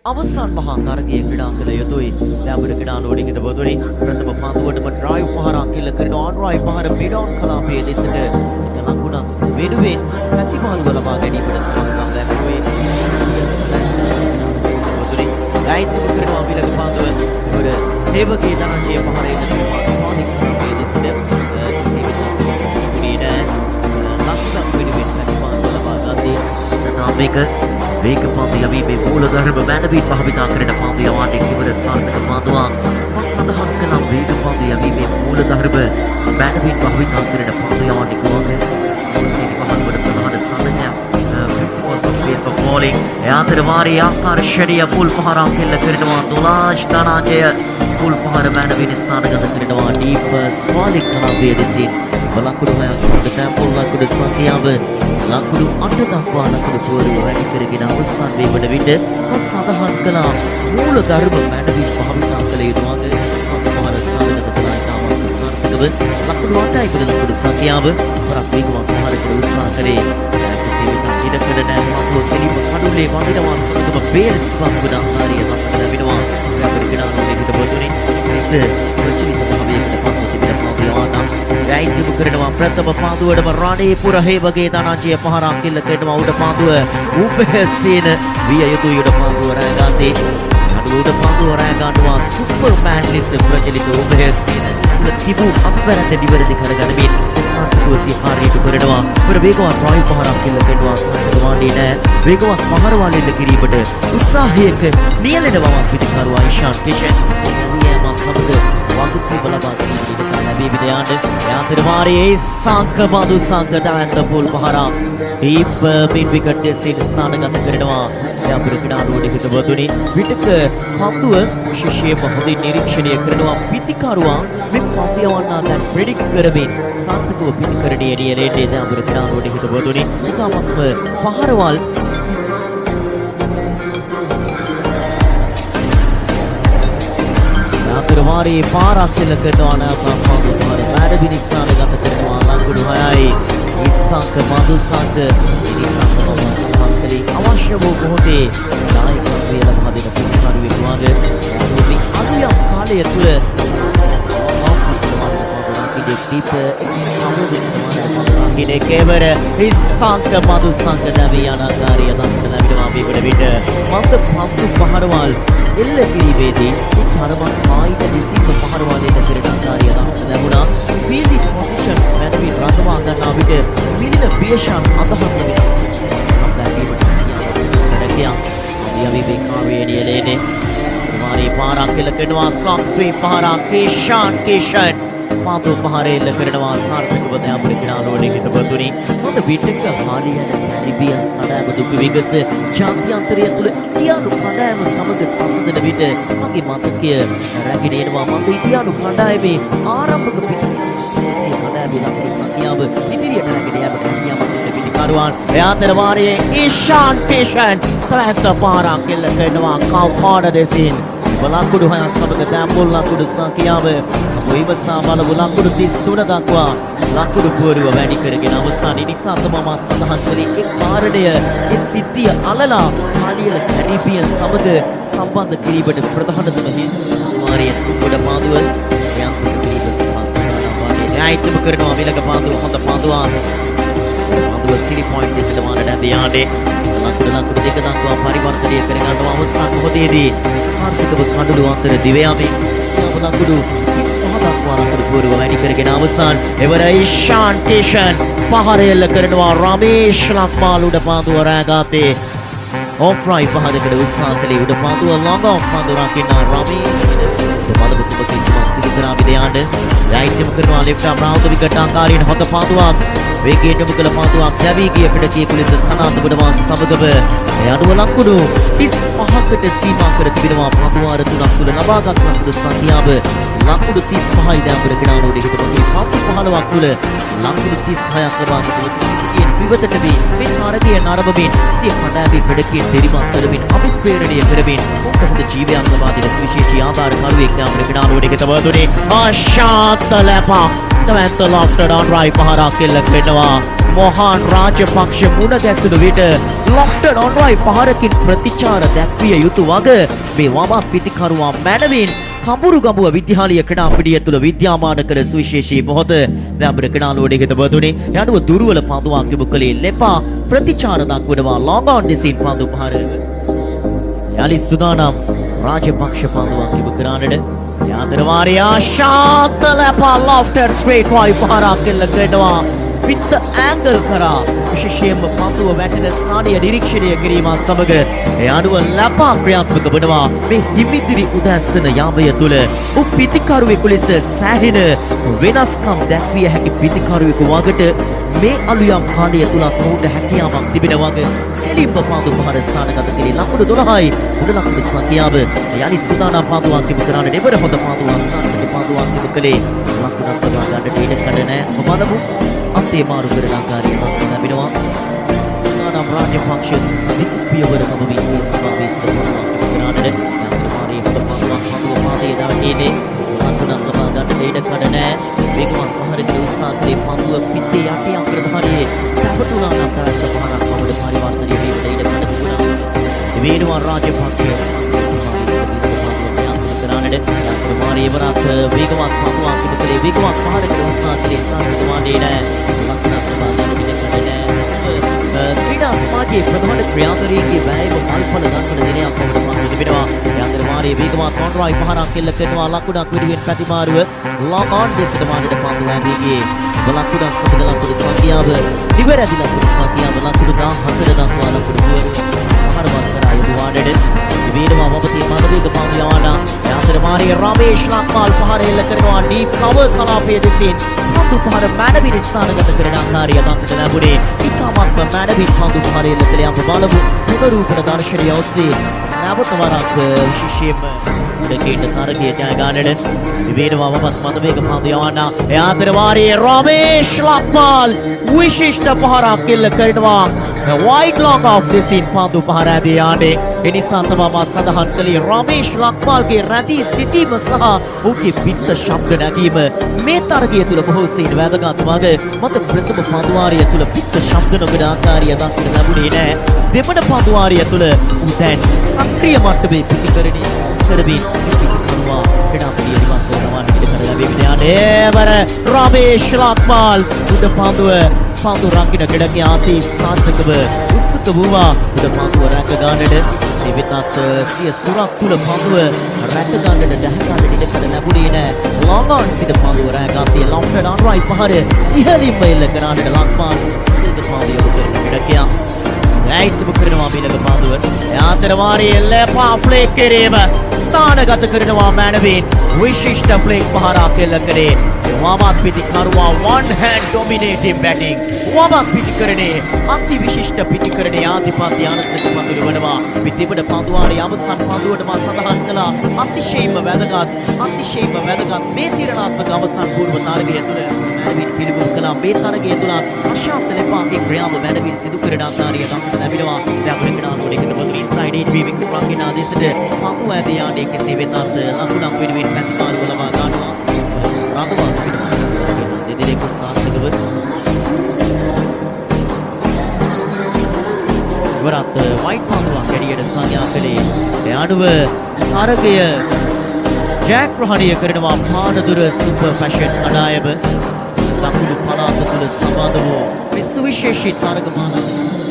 අවසන් මහා තරගයේ ක්‍රීඩා කළ යුතුයි. දැන් ක්‍රීඩාලුවනේ හිට බොදුනි ප්‍රථම පන්දුවටම ඩ්‍රයිව් පහරක් කෙල කරන ආන්රයි පහර මිඩෝන් කලාපයේ දෙසට එක ලකුණක් වෙනුවෙන් ප්‍රතිමාලුව ලබා ගැනීමට සමත්කම් දැක්වුවේ. බොදුනි ගයිතුම කරනවා මිලක පන්දුව ඉවර දේවගේ ධනංජය පහරේ ලකුණු ස්මානික් කලාපයේ දෙසට කිසිවිට ලකුණක් වෙනුවෙන් ප්‍රතිමාලුව ලබා ගත්තේ. මේක වේග පන්දු යවීමේ මූලධර්ම මැනවින් භාවිතා කරන පන්දු යවන්නේ කිවර සාර්ථක පන්දුවක්. සඳහන් කළ වේග පන්දු යවීමේ මූලධර්ම මැනවින් භාවිතා කරන පන්දු යවන්නේ කුවගේ සිරි පහළවන ප්‍රධාන සාධනයක් principles of pace of bowling. එයාතර වාරයේ ආකර්ෂණීය පුල් පහරක් කෙල්ල කරනවා දුලාජ් ධනාජය. පුල් පහර මැනවින් ස්ථානගත කරනවා ඩීප් ස්මාලික් කලාපයේ දෙසින්. ලකුණු 6 සමග ටැම්පල් ලකුණු සංඛ්‍යාව ලකුණු 8 දක්වා ලකුණු පුවරුව වැඩි කරගෙන අවසන් වීමට විට සඳහන් කළ මූල ධර්ම මැනවින් භාවිතා කළ යුතු වග පහර ස්ථානගත කළා ඉතාමත් සාර්ථකව ලකුණු 8යි වන ලකුණු සංඛ්‍යාව පරක් වේගවත් පහරකට උත්සාහ කරේ. කිසිවිට ඉඩකඩ නැවතුව කෙලිම කඩුලේ වදිනවා සමගම බේස් පන්දුන ආකාරය දක්වන ලැබෙනවා. අපරිකනාලුවේ හිට බොදුනි ප්‍රචලිත භාවයකට පත්ව තිබෙන පන්දු යවන්න ගයිතුම කරනවා ප්‍රථම පන්දුවටම රණේපුර හේවගේ ධනංජය පහරක් කෙල්ල කරනවා උඩ පන්දුව උපහසීන විය යුතුයි උඩ පන්දුව රැගාතේ උඩ පන්දුව රැගානවා සුපර්මෑන් ලෙස ප්‍රචලිත උපහසීන තිබු අපරත නිවැරදි කරගනිමින් සාර්ථකව සිහාරියට කරනවා පෙර වේගවත් රායි පහරක් කෙල්ල කරනවා සාර්ථක වන්නේ නැහැ වේගවත් පහරවල් එල්ල කිරීමට උත්සාහයක නියැලෙන බවක් පිටිකරුවා ඉෂාන් කිෂන් එනියම සමග වගකීම ලබා ගැනීමට ලැබෙවිද යන්න යාතර වාරයේ සංකබඳු සංකදායන්ත පුල් පහරක් දීප මින් විකට් දෙසින් ස්ථානගත කරනවා යාපුර ක්‍රීඩාලුවනේ හිට බොදුනි විටක පන්දුව විශේෂයෙන්ම හොඳින් නිරීක්ෂණය කරනවා පිටිකරුවා මේ පන්දු යවන්නා දැන් ප්‍රෙඩික්ට් කරමින් සාර්ථකව පිටිකරණයේ එළියට යාපුර ක්‍රීඩාලුවනේ හිට බොදුනි ඉතාමත්ම පහරවල් වාරයේ පාරක් කෙල කරනවා නැවතත් පන්දු පහර මැඩවින් ස්ථානගත කරනවා ලකුණු 6යි ඉස්සංක මදුසංක ඉස්සංක සම්පන්කලි අවශ්‍ය වූ මොහොතේ නායකත්වය ලබා දෙන පිළිකරුවෙක් වගේ මේ අනුයම් කාලය තුළ දීප එක්ස්ට්‍රා විසිනවන කෙවර ඉස්සංක මදුසංක දැවී යන ආකාරය දක්වන ලැබෙනවා මේකට විට මන්ද පන්දු පහරවල් එල්ල කිරීමේදී තරමක් ආයිත දෙසින්ම පහරවල් එල්ල කරන ආකාරය දක්වන ලැබුණා ෆීල්ඩින් පොසිෂන්ස් මැනවින් රඳවා ගන්නා විට මිලින බියෂාන් අදහස වෙනස් යවීමේ කාර්යයේ නියැලෙන්නේ කුමාරී පාරක් කෙල කරනවා ස්ලොක් ස්වීප් පහරක් කේෂාන් පාතු පහරේ එල්ල කරනවා සාර්ථකව දැම්පුර ක්‍රීඩාලුවනේ හිට බොදුනි හොඳ විටක හාලියන කැරිබියන්ස් කණ්ඩායම දුටු විගස ජාත්‍යන්තරය තුළ ඉන්දියානු කණ්ඩායම සමග සසඳන විට මගේ මතකය රැගෙන එනවා මන්ද ඉන්දියානු කණ්ඩායමේ ආරම්භක පිටිසිය කණ්ඩායමේ ලකුණු සංඛ්‍යාව ඉදිරියට රැගෙන යාමට හැකියාවක් දෙන පිටිකරුවන් එයාතර වාරයේ ඊෂාන් කේෂන් තරහත පාරක් එල්ල කරනවා කවුකාඩ දෙසින් ලකුණු 6 සමග දැම්පුල් ලකුණු සංඛ්‍යාව ඉවසා බලමු ලකුණු 33 දක්වා ලකුණු පුවරුව වැඩි කරගෙන අවසානයේ නිසා තමයි සඳහන් කළේ ඒ කාරණය ඒ සිද්ධිය අලලා කාලියල කැරිබියන් සමග සම්බන්ධ කිරීමට ප්‍රධානතම හේතුව කුමාරිය උඩ පාදුව යන්ත්‍ර පිළිබඳ සහසනාවාදී න්‍යායත්ම කරනවා මිලක පාදුව හොඳ පාදුවක් පාදුව සිරි පොයින්ට් දෙකට වරට ඇදියානේ ලකුණු දෙක දක්වා පරිවර්තනය කර ගන්නවා අවසන් මොහොතේදී සාර්ථකව කඩළු අතර දිව යමින් ලකුණු 35 දක්වා ලකුණු පුවරුව වැඩි කරගෙන අවසන් එවර ඉෂාන් කේෂන් පහර එල්ල කරනවා රමේෂ් ලක්මාල් උඩ පාදුව රැගාතේ ඔෆ් රයිට් පහදකට උත්සාහ කළේ උඩ පාදුව ලොංග ඔෆ් පාදුව රකින්න රමේෂ් බලපු කුපකින් සිදු කරා විදයන්ඩ රයිට්ම කරනවා ලෙෆ්ට් ආම් රවුන්ඩ් විකට් ආකාරයෙන් හොඳ පාදුවක් වේගයෙන් යොමු කළ පාදුවක් යවී ගිය පිටකයේ ලෙස සනාත ගොඩවා සමගම යනුව ලකුණු 35කට සීමා කර තිබෙනවා පාදුවාර තුනක් තුල ලබාගත් ලකුණු සංඛ්‍යාව ලකුණු 35යි දැන්පුර ක්‍රීඩාලුවනේ හිටපු පන්දු 15ක් තුල ලකුණු 36ක් ලබාගත් පිවතට වී මේ කාර්යය නරඹමින් සිය කණ්ඩායමේ පිටකයේ දෙරිමත් කරමින් අභිප්‍රේරණය කරමින් හොඳ ජීවයක් ලබා දෙන විශේෂී ආධාරකරුවෙක් දැන්පුර ක්‍රීඩාලුවනේ හිටපු ආශාත් ලැපා Tamantha lofted on right පහරක් එල්ල කරනවා මොහාන් රාජපක්ෂ මුණ ගැසුණු විට ලොෆ්ටන් ඔන්රයි පහරකින් ප්‍රතිචාර දැක්විය යුතු වග මේ වම පිතිකරුවා මැනවින් කඹුරුගමුව විද්‍යාලීය ක්‍රීඩා පිටිය තුළ විද්‍යාමාන කර සුවිශේෂී මොහොත දැඹර ක්‍රීඩාලුවේදී හිටබදුනේ යනුව දුර්වල පන්දුවක් යොමු කළේ ලෙපා ප්‍රතිචාර දක්වනවා ලොං ඔන් දෙසින් පන්දු පහර යලි සුදානම් රාජපක්ෂ පන්දුවක් යොමු කරන්නට යාතර වාරියා ශාන්ත ලෙපා ලොෆ්ටන් ස්ට්‍රේට් වයි පහරක් එල්ල කරනවා පිත්ත ඇන්ගල් කරා විශේෂයෙන්ම පන්දුව වැටෙන ස්ථානය නිරීක්ෂණය කිරීම සමග ඒ අනුව ලපා ක්‍රියාත්මක වනවා මේ හිමිදිරි උදැස්සන යාමය තුළ පිතිකරුවෙකු ලෙස සෑහෙන වෙනස්කම් දැක්විය හැකි පිතිකරුවෙකු වගට මේ අලුයම් කාලය තුලත් ඔහුට හැකියාවක් තිබෙනවා වගේ එලිම්බ පන්දු පහර ස්ථානගත කෙරේ ලකුණු 12යි උඩ ලකුණු සංඛ්‍යාව යලි සුදානම් පන්දුවක් තිබු කරන්න දෙවර හොඳ පන්දුවක් සාර්ථක පන්දුවක් තිබු කළේ ලකුණක් ලබා ගන්නට ඉඩ කඩ නැහැ බලමු අන්තිම මාරු කර ලංකාරිය ලැබෙනවා සුදානම් රාජපක්ෂ විපියවර කම වීසිය සමාවේශන කරනට යන්ත්‍රමාරී හොඳ පන්දුව පාදයේ දාන්නේ ලකුණක් ලබා ගන්නට ඉඩ කඩ නැහැ වේගවත් පහරකින් උත්සාහ කළේ පන්දුව පිටේ යටි අග්‍රධානයේ තවතුණා නම් තරක පහරක් වමද පරිවර්තනය වීමට ඉඩ කඩ තිබුණා වේගවත් රාජපක්ෂ යන්ත්‍රමාරී වරත් වේගවත් පන්දුවක් පිටේ වේගවත් පහරකින් උත්සාහ කළේ සාර්ථකවන්නේ නැහැ ලකුණක් ලබා ගන්නට ඉඩ කඩ නැහැ ක්‍රීඩා සමාජයේ ප්‍රධාන ක්‍රියාකාරීගේ වැයව මල්පල දක්වන දිනයක් වුණා තිබෙනවා යන්ත්‍රමාරී වේගවත් කොන්රයි පහරක් එල්ල කරනවා ලකුණක් විදිහෙන් ප්‍රතිමාරුව ලොං ඔන් දෙසට මානට පන්දු ඇදීගේ ලකුණ සමග ලකුණු සංඛ්‍යාව නිවැරදි ලකුණු සංඛ්‍යාව ලකුණු 14 දක්වා ලකුණු පහරවත් කරා යුවාඩට වේදවා වපති මනවේග පන්දු යවනා යන්ත්‍රමාරී රමේෂ් ලක්මාල් පහර එල්ල කරනවා ඩීප් කවර් කලාපයේ දෙසින් පන්දු පහර මැනවින් ස්ථානගත කරන ආකාරය දක්නට ලැබුණේ ඉතාමත්ම මැනවින් පන්දු පහර එල්ල කළ යම් බලමු පුනරූපන දර්ශනය ඔස්සේ නැවත වරක් විශේෂයෙන්ම උඩකේට තරගය ජය ගන්නට වේදවා වපත් මනවේග පන්දු යවනා යන්ත්‍රමාරී රමේෂ් ලක්මාල් විශිෂ්ට පහරක් එල්ල කරනවා වයිඩ් ලොං ඔෆ් දෙසින් පන්දු පහර ඇදී යන්නේ එනිසා තමයි සඳහන් කළේ රමේෂ් ලක්මාල්ගේ රැඳී සිටීම සහ ඔහුගේ පිත්ත ශබ්ද නැගීම මේ තරගය තුළ බොහෝ සෙයින් වැදගත් වග මත ප්‍රථම පන්දුවාරිය තුළ පිත්ත ශබ්ද නොවන ආකාරය දක්වන්න ලැබුණේ නැහැ දෙවන පන්දුවාරිය තුළ උ දැන් සක්‍රිය මට්ටමේ පිටිකරණය කරමින් පිටිකරුවා ක්‍රීඩාපිටිය ඉවත් කරනවා පිට කර ලැබෙන්නේ යන්නේවර රමේෂ් ලක්මාල් උඩ පන්දු රකින්න ක්‍රීඩකයා අති සාර්ථකව උත්සුක වුණා උඩ පන්දුව රැක ගන්නට සිවිතත් සිය සුරක් තුල පන්දුව රැක ගන්නට දැහ ගන්නට ඉඩ කඩ ලැබුණේ නැහැ ලොං ඔන් සිට පන්දුව රැකගත්තේ ලොෆ්ටන් ඔන්රයි පහර ඉහළින්ම එල්ල කරන්නට ලක්මාල් දෙක පන්දුව යොමු කරන ක්‍රීඩකයා ඇයිතුම කරනවා මීළඟ පන්දුව යාන්ත්‍රමාරී ලෙපා ෆ්ලේක් කිරීම ස්ථානගත කරනවා මැනවින් විශිෂ්ට ෆ්ලේක් පහරක් එල්ල කරේ වමත් පිටිකරුවා one hand dominating batting වමත් පිටිකරණේ අති විශිෂ්ට පිටිකරණේ ආධිපත්‍ය අනසක පන්දුව වනවා පිටිපඩ පන්දුවාරි අවසන් පන්දුවට මා සඳහන් කළා අතිශයින්ම වැදගත් මේ තීරණාත්මක අවසන් පූර්ව තරගය තුළ මැනවින් පිළිගුරු කළා මේ තරගය තුළ අශාන්ත ලෙපාගේ ක්‍රියාව මැනවින් සිදු කරන ආකාරය දක්වන්න ලැබෙනවා දැන් ක්‍රීඩාලුවේදී හිටපු ඉන්සයිඩ් 8 වී වික්‍රම රකින්න ආදේශයට පන්දුව ඇදී යන්නේ කෙසේ වෙතත් ලකුණක් වෙනුවෙන් ප්‍රතිමාරුව ලබා ගන්නවා රාගවා දෙදෙනෙකු සාර්ථකව වරත් වයිට් පන්දුවක් ඇඩියට සංඥා කළේ ඒ අනුව තරගය ජයග්‍රහණය කරනවා පානදුර සුපර් ෆැෂන් කණ්ඩායම දකුණු පළාත තුළ සමාද වූ විශේෂී තරග මාලාව